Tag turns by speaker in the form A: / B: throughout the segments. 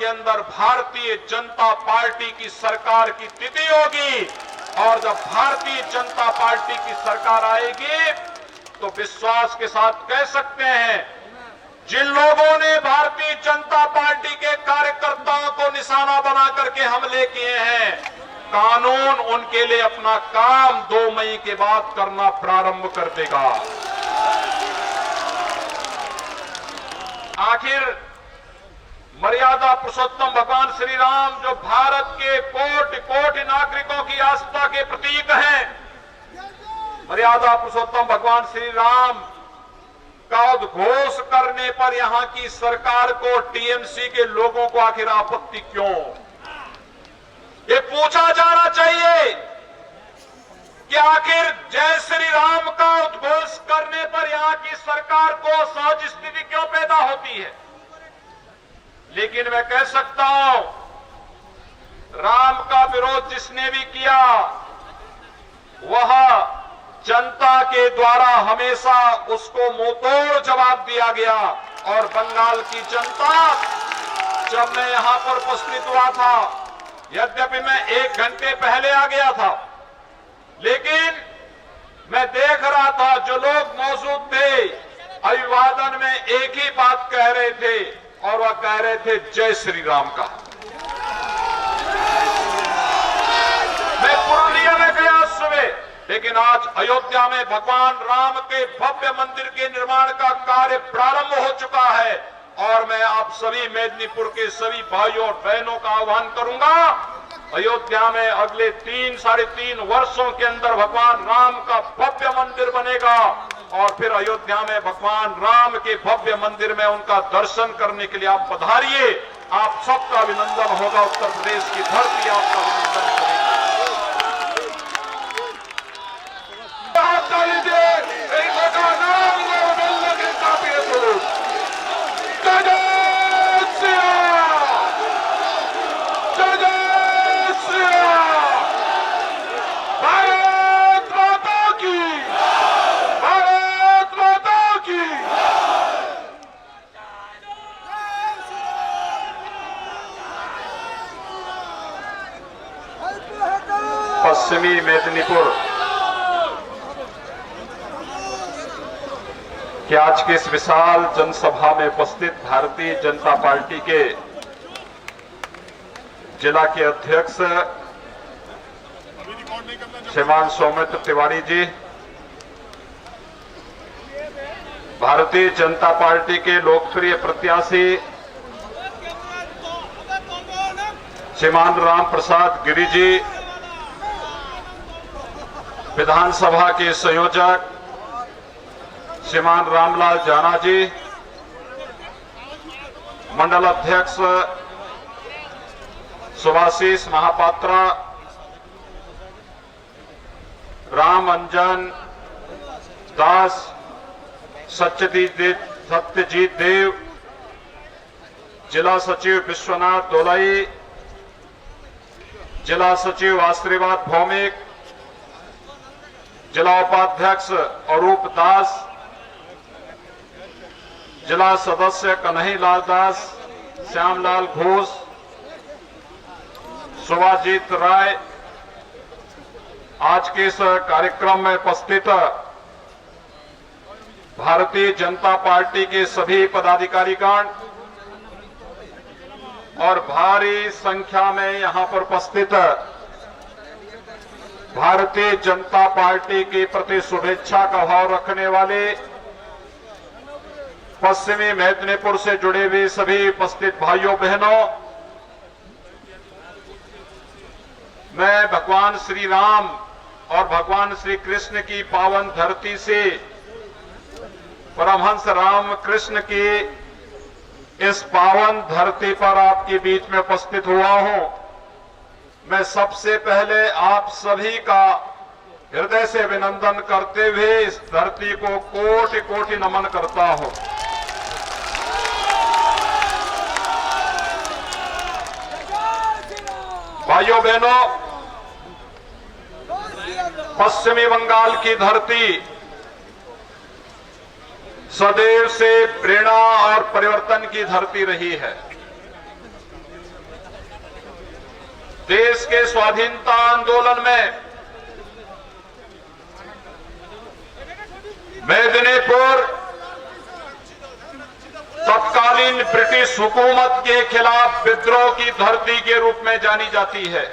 A: के अंदर भारतीय जनता पार्टी की सरकार की तिथि होगी और जब भारतीय जनता पार्टी की सरकार आएगी तो विश्वास के साथ कह सकते हैं, जिन लोगों ने भारतीय जनता पार्टी के कार्यकर्ताओं को निशाना बना करके हमले किए हैं, कानून उनके लिए अपना काम 2 मई के बाद करना प्रारंभ कर देगा। आखिर मर्यादा पुरुषोत्तम भगवान श्री राम जो भारत के कोटि कोटि नागरिकों की आस्था के प्रतीक हैं, मर्यादा पुरुषोत्तम भगवान श्री राम का उद्घोष करने पर यहां की सरकार को, टीएमसी के लोगों को आखिर आपत्ति क्यों? ये पूछा जाना चाहिए कि आखिर जय श्री राम का उद्घोष करने पर यहां की सरकार को सहज स्थिति क्यों पैदा होती है। लेकिन मैं कह सकता हूं, राम का विरोध जिसने भी किया वह जनता के द्वारा हमेशा उसको मुंहतोड़ जवाब दिया गया। और बंगाल की जनता, जब मैं यहां पर उपस्थित हुआ था, यद्यपि मैं 1 घंटे पहले आ गया था, लेकिन मैं देख रहा था जो लोग मौजूद थे अभिवादन में एक ही बात कह रहे थे और वह कह रहे थे जय श्री राम का। मैं पुरुलिया में गया सुबह, लेकिन आज अयोध्या में भगवान राम के भव्य मंदिर के निर्माण का कार्य प्रारंभ हो चुका है और मैं आप सभी मेदिनीपुर के सभी भाइयों और बहनों का आह्वान करूंगा, अयोध्या में अगले 3-3.5 वर्षों के अंदर भगवान राम का भव्य मंदिर बनेगा और फिर अयोध्या में भगवान राम के भव्य मंदिर में उनका दर्शन करने के लिए आप पधारिए। आप सबका अभिनंदन होगा, उत्तर प्रदेश की धरती आपका अभिनंदन करेगी। पश्चिमी मेदिनीपुर कि आज की इस विशाल जनसभा में उपस्थित भारतीय जनता पार्टी के जिला के अध्यक्ष श्रीमान सौमित्र तिवारी जी, भारतीय जनता पार्टी के लोकप्रिय प्रत्याशी श्रीमान राम प्रसाद गिरी जी, विधानसभा के संयोजक श्रीमान रामलाल जाना जी, मंडल अध्यक्ष सुभाषिष महापात्रा, राम अंजन दास, सत्यजीत देव, जिला सचिव विश्वनाथ दोलाई, जिला सचिव आशीर्वाद भौमिक, जिला उपाध्यक्ष अरूप दास, जिला सदस्य कन्हैयालाल दास, श्यामलाल घोष, सुभाजीत राय, आज के इस कार्यक्रम में उपस्थित भारतीय जनता पार्टी के सभी पदाधिकारीगण और भारी संख्या में यहां पर उपस्थित भारतीय जनता पार्टी के प्रति शुभेच्छा का भाव रखने वाले पश्चिमी मेदिनीपुर से जुड़े हुए सभी उपस्थित भाइयों बहनों, मैं भगवान श्री राम और भगवान श्री कृष्ण की पावन धरती से परमहंस राम कृष्ण की इस पावन धरती पर आपके बीच में उपस्थित हुआ हूं। मैं सबसे पहले आप सभी का हृदय से अभिनंदन करते हुए इस धरती को कोटि कोटि नमन करता हूं। भाइयों बहनों, पश्चिमी बंगाल की धरती सदैव से प्रेरणा और परिवर्तन की धरती रही है। देश के स्वाधीनता आंदोलन में मेदिनीपुर तत्कालीन ब्रिटिश हुकूमत के खिलाफ विद्रोह की धरती के रूप में जानी जाती है।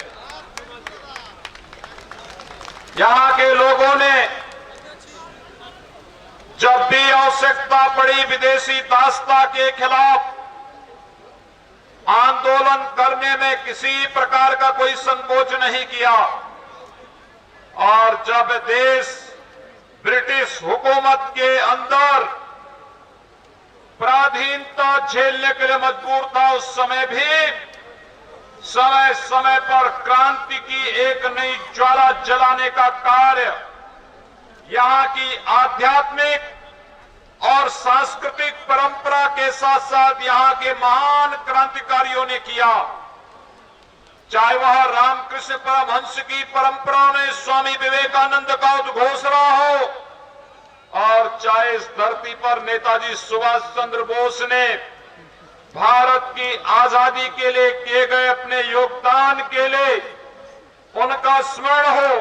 A: यहां के लोगों ने जब भी आवश्यकता पड़ी विदेशी ताकत के खिलाफ आंदोलन करने में किसी प्रकार का कोई संकोच नहीं किया, और जब देश ब्रिटिश हुकूमत के अंदर पराधीनता झेलने के लिए मजबूर था, उस समय भी समय समय पर क्रांति की एक नई ज्वाला जलाने का कार्य यहां की आध्यात्मिक और सांस्कृतिक परंपरा के साथ साथ यहां के महान क्रांतिकारियों ने किया। चाहे वह रामकृष्ण परमहंस की परंपरा में स्वामी विवेकानंद का उद्घोष रहा हो, और चाहे इस धरती पर नेताजी सुभाष चंद्र बोस ने भारत की आजादी के लिए किए गए अपने योगदान के लिए उनका स्मरण हो।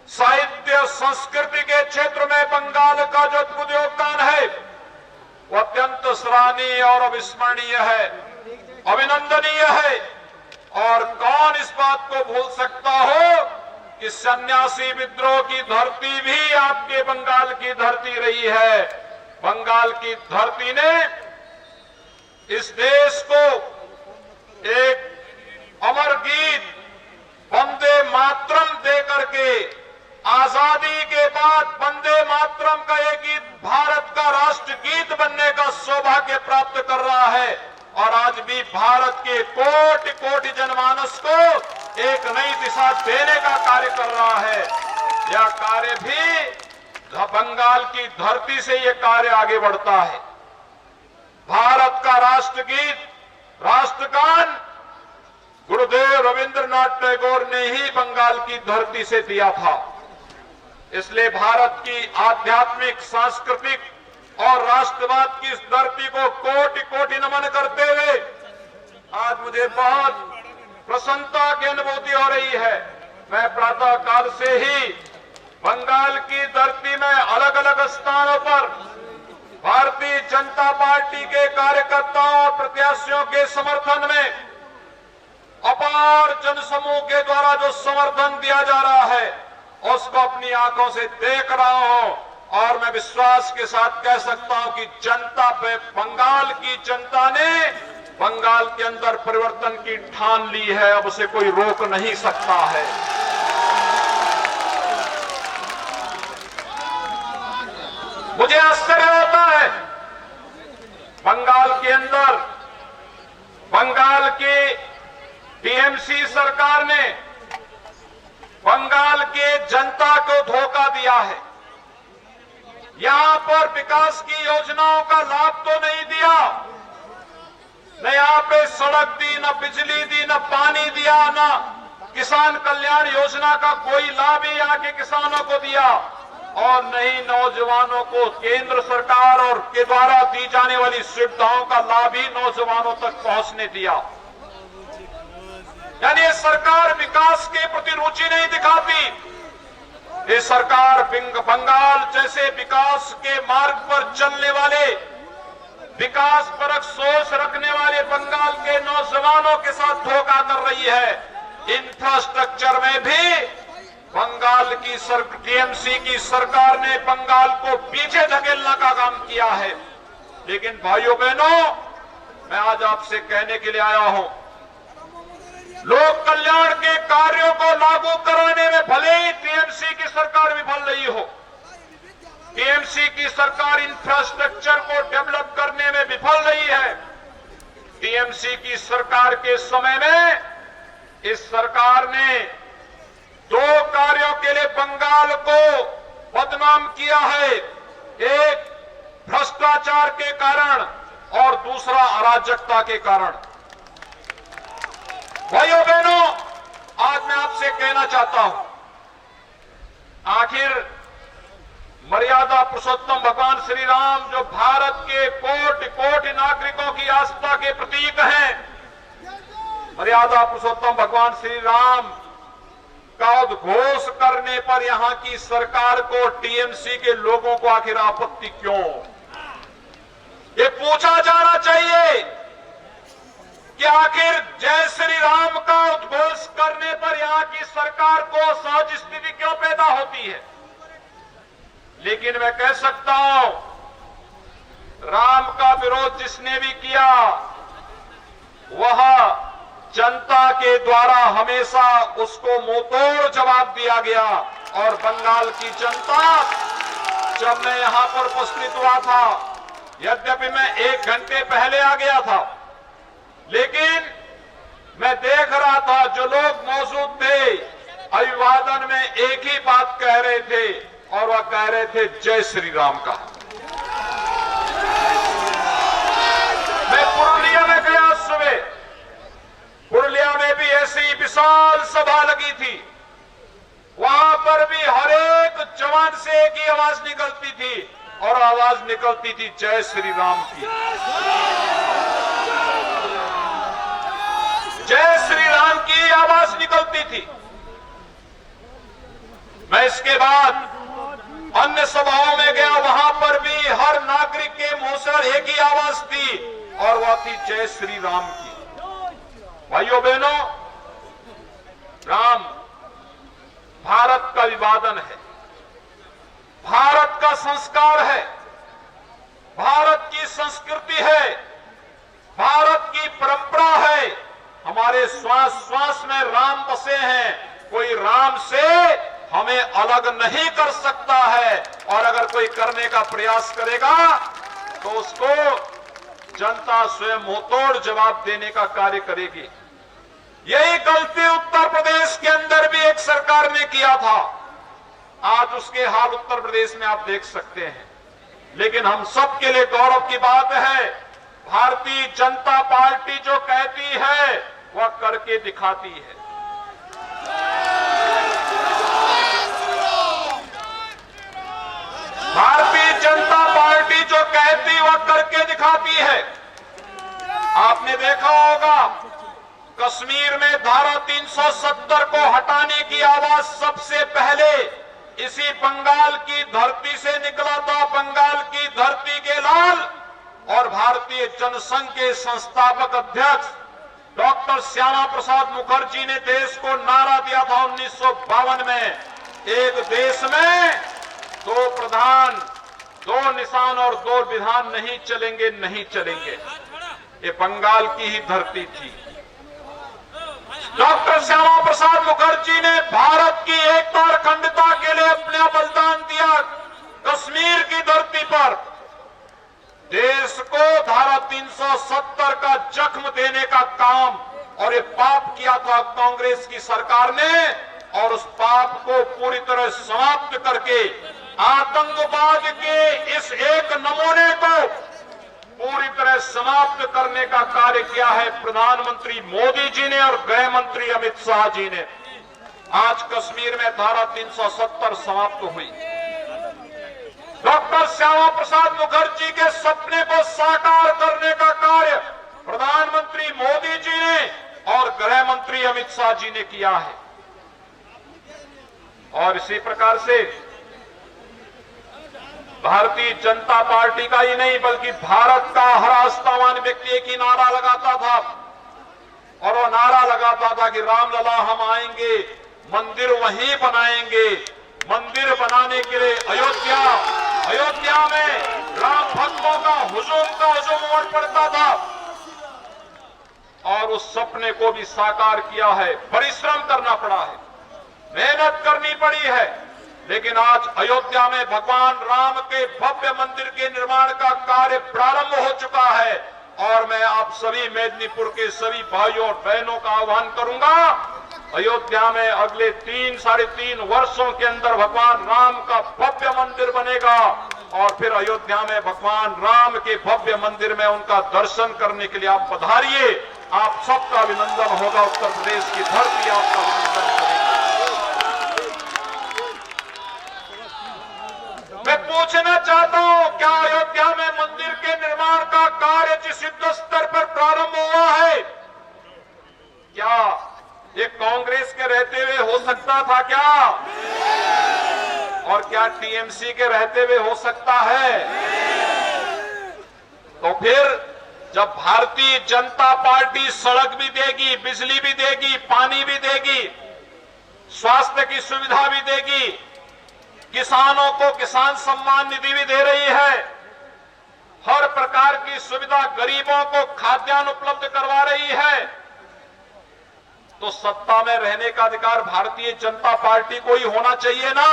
A: साहित्य संस्कृति के क्षेत्र में बंगाल का जो अद्भुत योगदान है वो अत्यंत सराहनीय और अविस्मरणीय है, अभिनंदनीय है। और कौन इस बात को भूल सकता हो कि सन्यासी विद्रोह की धरती भी आपके बंगाल की धरती रही है। बंगाल की धरती ने इस देश को एक अमर गीत वंदे मातरम दे करके, आजादी के बाद वंदे मातरम का एक गीत भारत का राष्ट्र गीत बनने का सौभाग्य प्राप्त कर रहा है, और आज भी भारत के कोटि कोटि जनमानस को एक नई दिशा देने का कार्य कर रहा है। यह कार्य भी बंगाल की धरती से यह कार्य आगे बढ़ता है। भारत का राष्ट्रगीत, राष्ट्रगान गुरुदेव रविंद्रनाथ टैगोर ने ही बंगाल की धरती से दिया था। इसलिए भारत की आध्यात्मिक, सांस्कृतिक और राष्ट्रवाद की इस धरती को कोटि कोटि नमन करते हुए आज मुझे बहुत प्रसन्नता की अनुभूति हो रही है। मैं प्रातः काल से ही बंगाल की धरती में अलग अलग स्थानों पर भारतीय जनता पार्टी के कार्यकर्ताओं और प्रत्याशियों के समर्थन में अपार जनसमूह के द्वारा जो समर्थन दिया जा रहा है उसको अपनी आंखों से देख रहा हूं, और मैं विश्वास के साथ कह सकता हूं कि जनता पे, बंगाल की जनता ने बंगाल के अंदर परिवर्तन की ठान ली है। अब उसे कोई रोक नहीं सकता है। मुझे आश्चर्य होता है, बंगाल के अंदर बंगाल की टीएमसी सरकार ने बंगाल के जनता को धोखा दिया है। यहां पर विकास की योजनाओं का लाभ तो नहीं दिया, न यहाँ पे सड़क दी, न बिजली दी, न पानी दिया, न किसान कल्याण योजना का कोई लाभ ही यहाँ के किसानों को दिया, और नहीं नौजवानों को केंद्र सरकार और के द्वारा दी जाने वाली सुविधाओं का लाभ ही नौजवानों तक पहुंचने दिया। यानी ये सरकार विकास के प्रति रुचि नहीं दिखाती। ये सरकार बंगाल जैसे विकास के मार्ग पर चलने वाले, विकास परक सोच रखने वाले बंगाल के नौजवानों के साथ धोखा कर रही है। इंफ्रास्ट्रक्चर में भी बंगाल की टीएमसी की सरकार ने बंगाल को पीछे धकेलने का काम किया है। लेकिन भाइयों बहनों, मैं आज आपसे कहने के लिए आया हूं, लोक कल्याण के कार्यों को लागू कराने में भले ही टीएमसी की सरकार विफल रही हो, टीएमसी की सरकार इंफ्रास्ट्रक्चर को डेवलप करने में विफल रही है। टीएमसी की सरकार के समय में इस सरकार ने दो कार्यों के लिए बंगाल को बदनाम किया है, एक भ्रष्टाचार के कारण और दूसरा अराजकता के कारण। भाइयों बहनों, आज मैं आपसे कहना चाहता हूं, आखिर मर्यादा पुरुषोत्तम भगवान श्री राम जो भारत के कोटि कोटि नागरिकों की आस्था के प्रतीक हैं, मर्यादा पुरुषोत्तम भगवान श्री राम का उद्घोष करने पर यहां की सरकार को, टीएमसी के लोगों को आखिर आपत्ति क्यों? ये पूछा जाना चाहिए कि आखिर जय श्री राम का उद्घोष करने पर यहां की सरकार को सहज स्थिति क्यों पैदा होती है। लेकिन मैं कह सकता हूं, राम का विरोध जिसने भी किया वह जनता के द्वारा हमेशा उसको मुंहतोड़ जवाब दिया गया। और बंगाल की जनता, जब मैं यहां पर उपस्थित हुआ था, यद्यपि मैं 1 घंटे पहले आ गया था, लेकिन मैं देख रहा था जो लोग मौजूद थे अभिवादन में एक ही बात कह रहे थे, और वह कह रहे थे जय श्री राम का। मैं पुरुलिया में गया सुबह, पुरुलिया में भी ऐसी विशाल सभा लगी थी। वहां पर भी हर एक जवान से एक ही आवाज निकलती थी, और आवाज निकलती थी जय श्री राम की। जय श्री राम की आवाज निकलती थी। मैं इसके बाद अन्य सभाओं में गया, वहां पर भी हर नागरिक के मुंह से एक ही आवाज थी, और वह थी जय श्री राम की। भाइयों बहनों, राम भारत का अभिवादन है, भारत का संस्कार है, भारत की संस्कृति है, भारत की परंपरा है। हमारे श्वास श्वास में राम बसे हैं। कोई राम से हमें अलग नहीं कर सकता है, और अगर कोई करने का प्रयास करेगा तो उसको जनता स्वयं मुंहतोड़ जवाब देने का कार्य करेगी। यही गलती उत्तर प्रदेश के अंदर भी एक सरकार ने किया था। आज उसके हाल उत्तर प्रदेश में आप देख सकते हैं। लेकिन हम सबके लिए गौरव की बात है, भारतीय जनता पार्टी जो कहती है वह करके दिखाती है। भारतीय जनता पार्टी जो कहती वह करके दिखाती है। आपने देखा होगा, कश्मीर में धारा 370 को हटाने की आवाज सबसे पहले इसी बंगाल की धरती से निकला था। बंगाल की धरती के लाल और भारतीय जनसंघ के संस्थापक अध्यक्ष डॉक्टर श्यामा प्रसाद मुखर्जी ने देश को नारा दिया था 1952 में, एक देश में 2 प्रधान, 2 निशान और 2 विधान नहीं चलेंगे, नहीं चलेंगे। ये बंगाल की ही धरती थी। डॉक्टर श्यामा प्रसाद मुखर्जी ने भारत की एकता और अखंडता के लिए अपना बलिदान दिया। कश्मीर की धरती पर देश को धारा 370 का जख्म देने का काम और ये पाप किया था कांग्रेस की सरकार ने, और उस पाप को पूरी तरह समाप्त करके आतंकवाद के इस एक नमूने को पूरी तरह समाप्त करने का कार्य किया है प्रधानमंत्री मोदी जी ने और गृह मंत्री अमित शाह जी ने। आज कश्मीर में धारा 370 समाप्त हुई। डॉक्टर श्यामा प्रसाद मुखर्जी के सपने को साकार करने का कार्य प्रधानमंत्री मोदी जी ने और गृह मंत्री अमित शाह जी ने किया है। और इसी प्रकार से भारतीय जनता पार्टी का ही नहीं बल्कि भारत का हर आस्थावान व्यक्ति एक ही नारा लगाता था, और वो नारा लगाता था कि रामलला हम आएंगे, मंदिर वहीं बनाएंगे। मंदिर बनाने के लिए अयोध्या में राम भक्तों का हुजूम उमड़ पड़ता था, और उस सपने को भी साकार किया है। परिश्रम करना पड़ा है, मेहनत करनी पड़ी है, लेकिन आज अयोध्या में भगवान राम के भव्य मंदिर के निर्माण का कार्य प्रारंभ हो चुका है। और मैं आप सभी मेदिनीपुर के सभी भाइयों और बहनों का आह्वान करूंगा, अयोध्या में अगले 3-3.5 वर्षों के अंदर भगवान राम का भव्य मंदिर बनेगा, और फिर अयोध्या में भगवान राम के भव्य मंदिर में उनका दर्शन करने के लिए आप पधारिए। आप सबका अभिनंदन होगा, उत्तर प्रदेश की धरती आपका अभिनंदन करेगी। मैं पूछना चाहता हूं, क्या अयोध्या में मंदिर के निर्माण का कार्य जिस युद्ध स्तर पर प्रारंभ हुआ है, ये कांग्रेस के रहते हुए हो सकता था क्या? और क्या टीएमसी के रहते हुए हो सकता है? तो फिर जब भारतीय जनता पार्टी सड़क भी देगी, बिजली भी देगी, पानी भी देगी, स्वास्थ्य की सुविधा भी देगी, किसानों को किसान सम्मान निधि भी दे रही है, हर प्रकार की सुविधा, गरीबों को खाद्यान्न उपलब्ध करवा रही है, तो सत्ता में रहने का अधिकार भारतीय जनता पार्टी को ही होना चाहिए ना।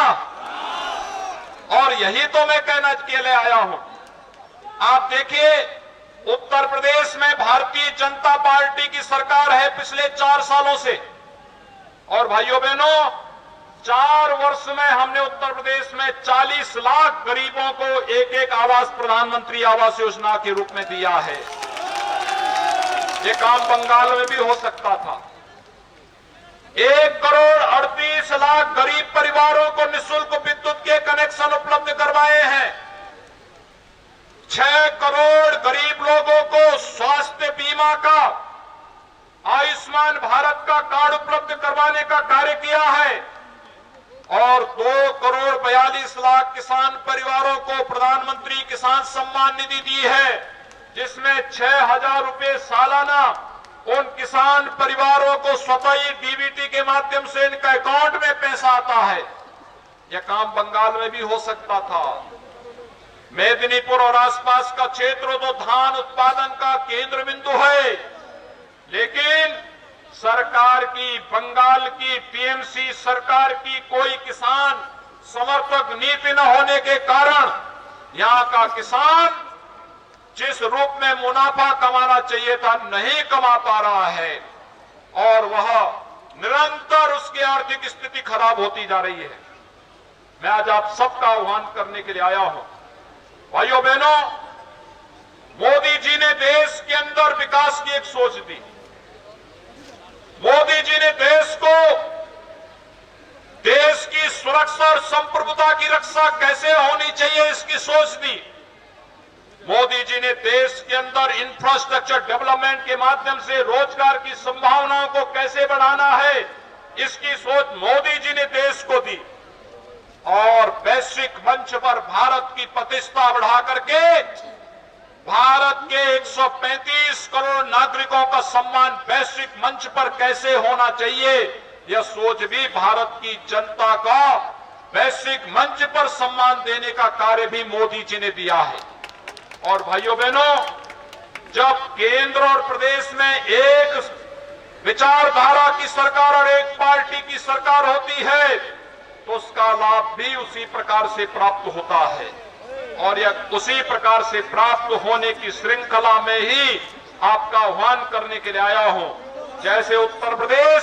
A: और यही तो मैं कहना के लिए आया हूं। आप देखिए, उत्तर प्रदेश में भारतीय जनता पार्टी की सरकार है पिछले 4 सालों से, और भाइयों बहनों, 4 वर्ष में हमने उत्तर प्रदेश में 40 लाख गरीबों को एक आवास प्रधानमंत्री आवास योजना के रूप में दिया है। ये काम बंगाल में भी हो सकता था। 1 करोड़ 38 लाख गरीब परिवारों को निःशुल्क विद्युत के कनेक्शन उपलब्ध करवाए हैं। 6 करोड़ गरीब लोगों को स्वास्थ्य बीमा का, आयुष्मान भारत का कार्ड उपलब्ध करवाने का कार्य किया है, और 2 करोड़ 42 लाख किसान परिवारों को प्रधानमंत्री किसान सम्मान निधि दी है, जिसमें 6,000 रुपए सालाना उन किसान परिवारों को स्वतः ही डीबीटी के माध्यम से इनका अकाउंट में पैसा आता है। यह काम बंगाल में भी हो सकता था। मेदिनीपुर और आसपास का क्षेत्र तो धान उत्पादन का केंद्र बिंदु है, लेकिन सरकार की, बंगाल की टीएमसी सरकार की कोई किसान समर्थक नीति न होने के कारण यहां का किसान जिस रूप में मुनाफा कमाना चाहिए था नहीं कमा पा रहा है, और वह निरंतर उसकी आर्थिक स्थिति खराब होती जा रही है। मैं आज आप सबका आह्वान करने के लिए आया हूं। भाइयों बहनों, मोदी जी ने देश के अंदर विकास की एक सोच दी। मोदी जी ने देश की सुरक्षा और संप्रभुता की रक्षा कैसे होनी चाहिए इसकी सोच दी। मोदी जी ने देश के अंदर इंफ्रास्ट्रक्चर डेवलपमेंट के माध्यम से रोजगार की संभावनाओं को कैसे बढ़ाना है, इसकी सोच मोदी जी ने देश को दी, और वैश्विक मंच पर भारत की प्रतिष्ठा बढ़ा करके भारत के 135 करोड़ नागरिकों का सम्मान वैश्विक मंच पर कैसे होना चाहिए, यह सोच भी भारत की जनता का वैश्विक मंच पर सम्मान देने का कार्य भी मोदी जी ने दिया है। और भाइयों बहनों, जब केंद्र और प्रदेश में एक विचारधारा की सरकार और एक पार्टी की सरकार होती है, तो उसका लाभ भी उसी प्रकार से प्राप्त होता है, और यह उसी प्रकार से प्राप्त होने की श्रृंखला में ही आपका आह्वान करने के लिए आया हूं। जैसे उत्तर प्रदेश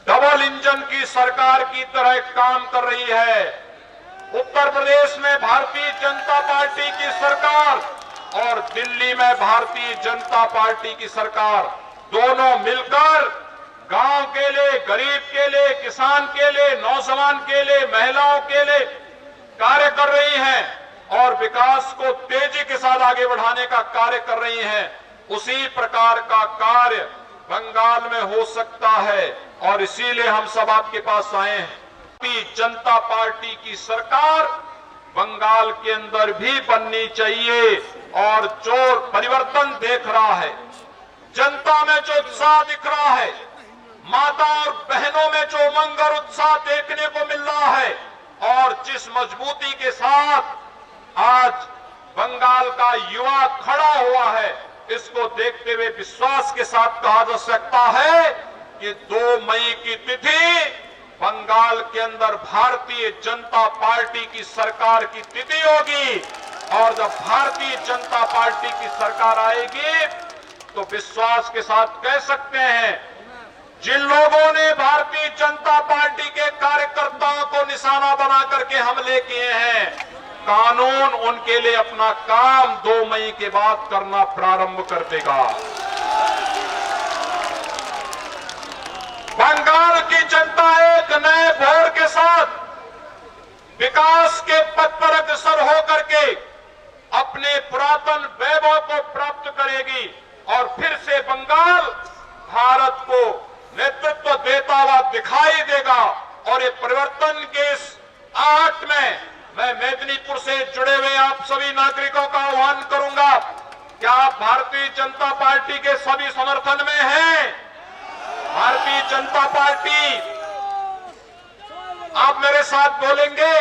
A: डबल इंजन की सरकार की तरह काम कर रही है, उत्तर प्रदेश में भारतीय जनता पार्टी की सरकार और दिल्ली में भारतीय जनता पार्टी की सरकार दोनों मिलकर गांव के लिए, गरीब के लिए, किसान के लिए, नौजवान के लिए, महिलाओं के लिए कार्य कर रही हैं और विकास को तेजी के साथ आगे बढ़ाने का कार्य कर रही हैं। उसी प्रकार का कार्य बंगाल में हो सकता है, और इसीलिए हम सब आपके पास आए हैं। भारतीय जनता पार्टी की सरकार बंगाल के अंदर भी बननी चाहिए, और जो परिवर्तन देख रहा है, जनता में जो उत्साह दिख रहा है, माता और बहनों में जो उमंग और उत्साह देखने को मिल रहा है, और जिस मजबूती के साथ आज बंगाल का युवा खड़ा हुआ है, इसको देखते हुए विश्वास के साथ कहा जा सकता है कि 2 मई की तिथि बंगाल के अंदर भारतीय जनता पार्टी की सरकार की तिथि होगी, और जब भारतीय जनता पार्टी की सरकार आएगी तो विश्वास के साथ कह सकते हैं, जिन लोगों ने भारतीय जनता पार्टी के कार्यकर्ताओं को निशाना बना करके हमले किए हैं, कानून उनके लिए अपना काम 2 मई के बाद करना प्रारंभ कर देगा। बंगाल की जनता एक नए भोर के साथ विकास के पथ पर अग्रसर होकर के अपने पुरातन वैभव को प्राप्त करेगी, और फिर से बंगाल भारत को नेतृत्व देता हुआ दिखाई देगा। और ये परिवर्तन के इस आहट में मैं मेदिनीपुर से जुड़े हुए आप सभी नागरिकों का आह्वान करूंगा कि आप भारतीय जनता पार्टी के सभी समर्थन में हैं। भारतीय जनता पार्टी, आप मेरे साथ बोलेंगे,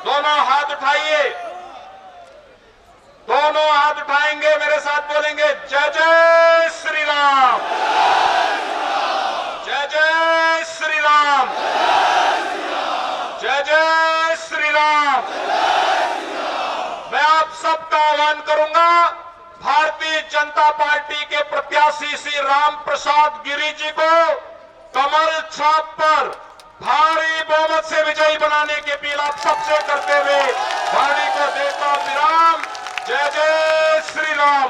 A: दोनों हाथ उठाइए, दोनों हाथ उठाएंगे, मेरे साथ बोलेंगे जय जय श्री राम, जय जय श्री राम, जय जय श्री राम। मैं आप सबका आह्वान करूंगा, भारतीय जनता पार्टी के प्रत्याशी श्री राम प्रसाद गिरी जी को कमल छाप पर भारी बहुमत से विजयी बनाने की अपील आप सबसे करते हुए वाणी को देता विराम। जय जय श्री राम।